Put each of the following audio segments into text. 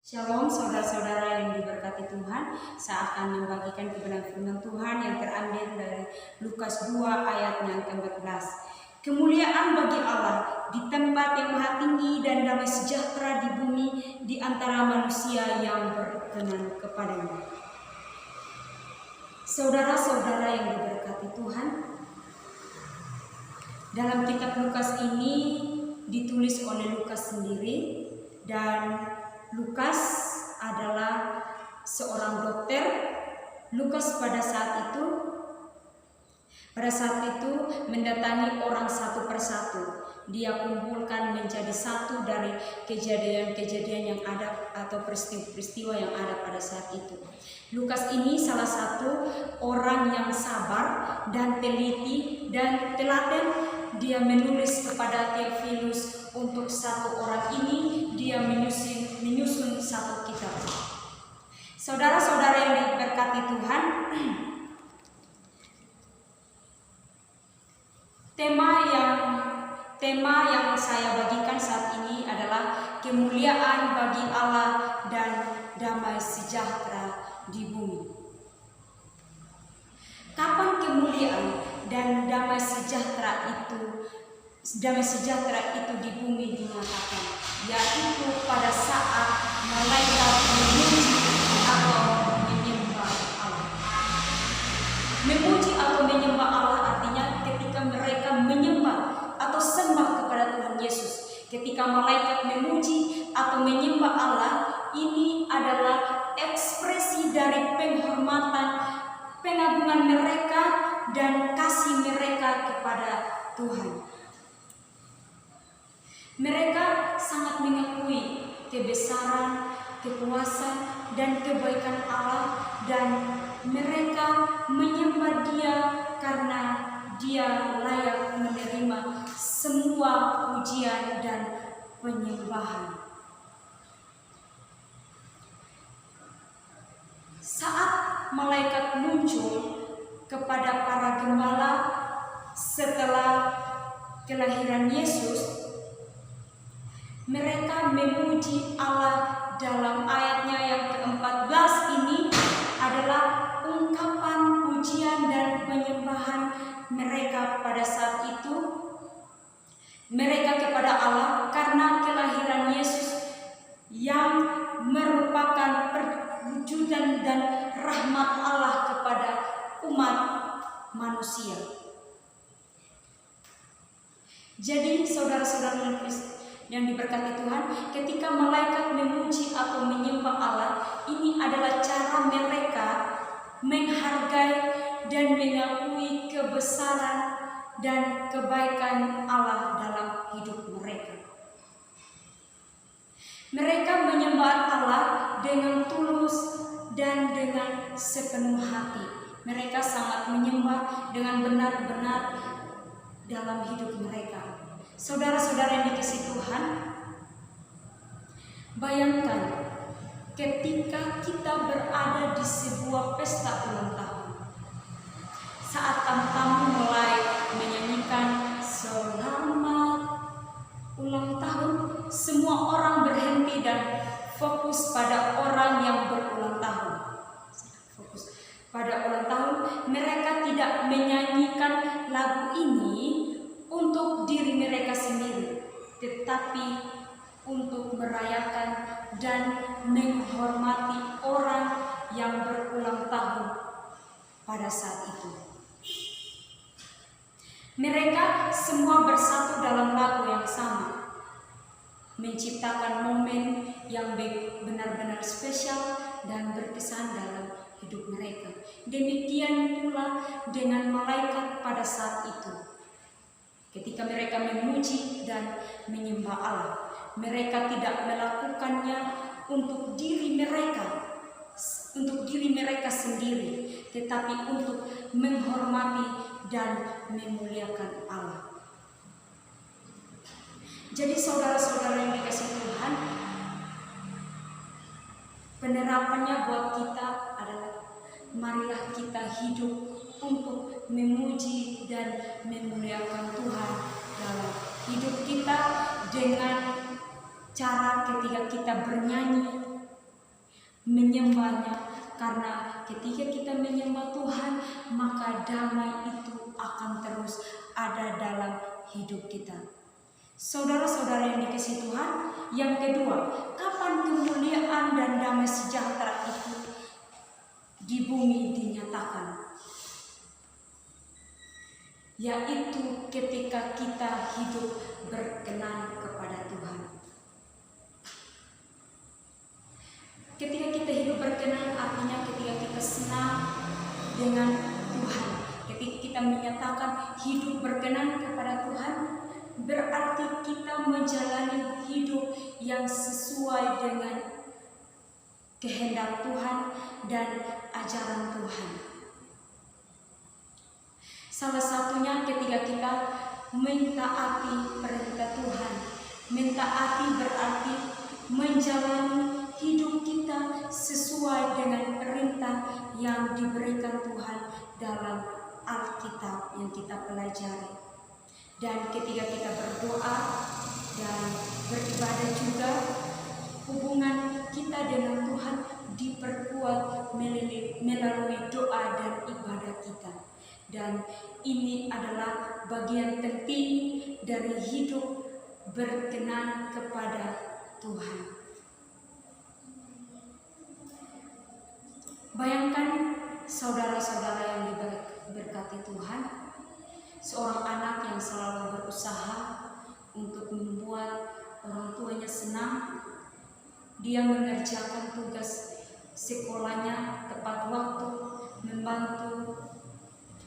Shalom saudara-saudara yang diberkati Tuhan. Saya akan membagikan kebenaran firman Tuhan yang terambil dari Lukas 2 ayat yang ke-14. Kemuliaan bagi Allah di tempat yang maha tinggi dan damai sejahtera di bumi di antara manusia yang berkenan kepadanya. Saudara-saudara yang diberkati Tuhan, dalam kitab Lukas ini ditulis oleh Lukas sendiri, dan Lukas adalah seorang dokter. Lukas pada saat itu mendatangi orang satu persatu. Dia kumpulkan menjadi satu dari kejadian-kejadian yang ada atau peristiwa yang ada pada saat itu. Lukas ini salah satu orang yang sabar dan teliti dan telaten. Dia menulis kepada Theophilus untuk satu orang ini. Dia menyusun satu kitab. Saudara-saudara yang diberkati Tuhan, tema yang saya bagikan saat ini adalah kemuliaan bagi Allah dan damai sejahtera di bumi. Kapan kemuliaan dan damai sejahtera itu di bumi dinyatakan? Yaitu pada saat malaikat memuji atau menyembah Allah. Memuji atau menyembah Allah artinya ketika mereka menyembah atau sembah kepada Tuhan Yesus. Ketika malaikat memuji atau menyembah Allah, ini adalah ekspresi dari penghormatan, pengagungan mereka dan kasih mereka kepada Tuhan. Mereka sangat mengakui kebesaran, kekuasaan, dan kebaikan Allah, dan mereka menyembah Dia karena Dia layak menerima semua pujian dan penyembahan. Saat malaikat muncul kepada para gembala setelah kelahiran Yesus, mereka memuji Allah. Dalam ayatnya yang ke-14 ini adalah ungkapan pujian dan penyembahan mereka pada saat itu. Mereka kepada Allah karena kelahiran Yesus yang merupakan perwujudan dan rahmat Allah kepada umat manusia. Jadi saudara-saudara yang diberkati Tuhan, ketika malaikat memuji atau menyembah Allah, ini adalah cara mereka menghargai dan mengakui kebesaran dan kebaikan Allah dalam hidup mereka. Mereka menyembah Allah dengan tulus dan dengan sepenuh hati. Mereka sangat menyembah dengan benar-benar dalam hidup mereka. Saudara-saudara yang dikasihi Tuhan, bayangkan ketika kita berada di sebuah pesta ulang tahun. Saat tamu-tamu mulai menyanyikan selamat ulang tahun, semua orang berhenti dan fokus pada orang yang berulang tahun. Fokus pada ulang tahun. Mereka tidak menyanyikan lagu ini untuk diri mereka sendiri, tetapi untuk merayakan dan menghormati orang yang berulang tahun pada saat itu. Mereka semua bersatu dalam lagu yang sama, menciptakan momen yang benar-benar spesial dan berkesan dalam hidup mereka. Demikian pula dengan malaikat pada saat itu. Ketika mereka memuji dan menyembah Allah, mereka tidak melakukannya untuk diri mereka sendiri, tetapi untuk menghormati dan memuliakan Allah. Jadi saudara-saudara yang dikasihi Tuhan, penerapannya buat kita adalah marilah kita hidup untuk memuji dan memuliakan Tuhan dalam hidup kita dengan cara ketika kita bernyanyi, menyembahnya, karena ketika kita menyembah Tuhan, maka damai itu akan terus ada dalam hidup kita. Saudara-saudara yang dikasihi Tuhan, yang kedua, kapan kemuliaan dan damai sejahtera itu di bumi dinyatakan? Yaitu ketika kita hidup berkenan kepada Tuhan. Ketika kita hidup berkenan artinya ketika kita senang dengan Tuhan. Ketika kita menyatakan hidup berkenan kepada Tuhan, berarti kita menjalani hidup yang sesuai dengan kehendak Tuhan dan ajaran Tuhan. Salah satunya ketika kita mentaati perintah Tuhan. Mentaati berarti menjalani hidup kita sesuai dengan perintah yang diberikan Tuhan dalam Alkitab yang kita pelajari. Dan ketika kita berdoa dan beribadah juga, hubungan kita dengan Tuhan diperkuat melalui doa dan ibadah kita. Dan ini adalah bagian penting dari hidup berkenan kepada Tuhan. Bayangkan saudara-saudara yang diberkati Tuhan, seorang anak yang selalu berusaha untuk membuat orang tuanya senang. Dia mengerjakan tugas sekolahnya tepat waktu, membantu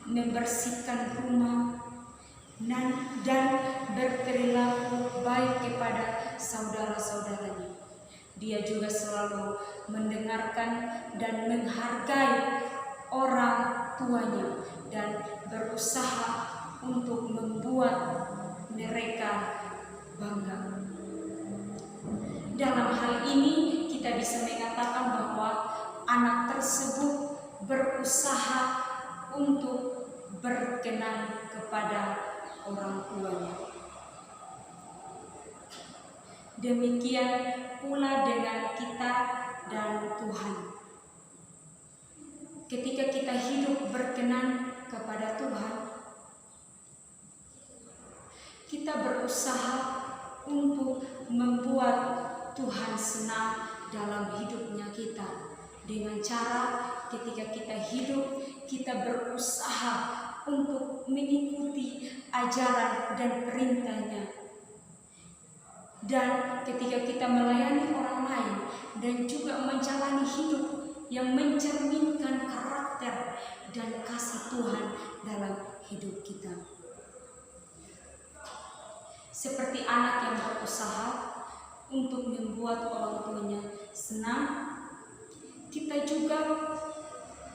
membersihkan rumah, dan berperilaku baik kepada saudara-saudaranya. Dia juga selalu mendengarkan dan menghargai orang tuanya dan berusaha untuk membuat mereka bangga. Dalam hal ini kita bisa mengatakan bahwa anak tersebut berusaha untuk berkenan kepada orang tuanya. Demikian pula dengan kita dan Tuhan. Ketika kita hidup berkenan kepada Tuhan, kita berusaha untuk membuat Tuhan senang dalam hidupnya kita. Dengan cara ketika kita hidup, kita berusaha untuk mengikuti ajaran dan perintahnya. Dan ketika kita melayani orang lain dan juga menjalani hidup yang mencerminkan karakter dan kasih Tuhan dalam hidup kita. Seperti anak yang berusaha untuk membuat orang tuanya senang, kita juga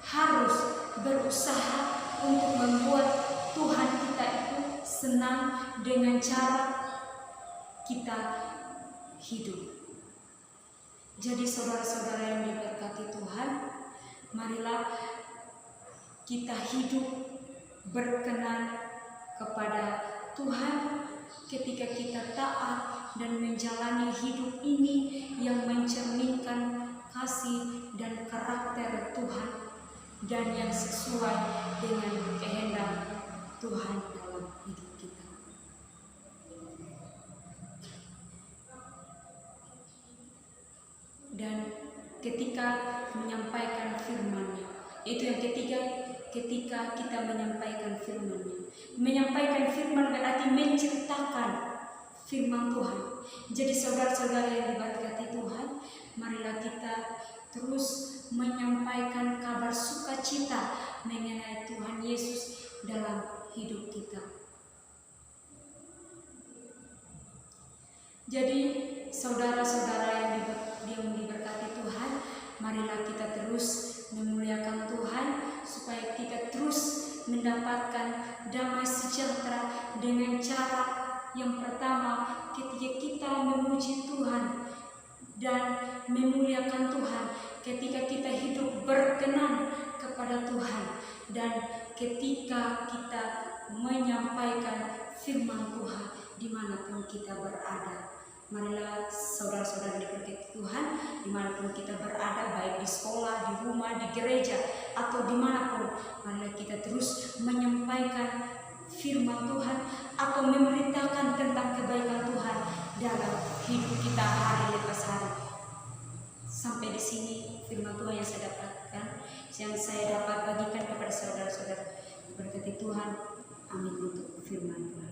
harus berusaha untuk membuat Tuhan kita itu senang dengan cara kita hidup. Jadi saudara-saudara yang diberkati Tuhan, marilah kita hidup berkenan kepada Tuhan ketika kita taat dan menjalani hidup ini yang mencerminkan kasih dan karakter Tuhan dan yang sesuai dengan kehendak Tuhan dalam hidup kita. Dan ketika menyampaikan firman-Nya, itu yang ketiga, ketika kita menyampaikan firman-Nya. Menyampaikan firman berarti menceritakan firman Tuhan. Jadi saudara-saudara yang diberkati Tuhan, marilah kita terus menyampaikan kabar sukacita mengenai Tuhan Yesus dalam hidup kita. Jadi saudara-saudara yang diberkati Tuhan, marilah kita terus memuliakan Tuhan supaya kita terus mendapatkan damai sejahtera dengan cara yang pertama, ketika kita memuji Tuhan dan memuliakan Tuhan, ketika kita hidup berkenan kepada Tuhan, dan ketika kita menyampaikan firman Tuhan dimanapun kita berada. Marilah saudara-saudara diberkati Tuhan, dimanapun kita berada, baik di sekolah, di rumah, di gereja, atau dimanapun, marilah kita terus menyampaikan firman Tuhan atau memberitakan tentang kebaikan Tuhan dalam hidup kita hari lepas hari. Sampai di sini firman Tuhan yang saya dapatkan, yang saya dapat bagikan kepada saudara-saudara. Berkati Tuhan, amin untuk firman Tuhan.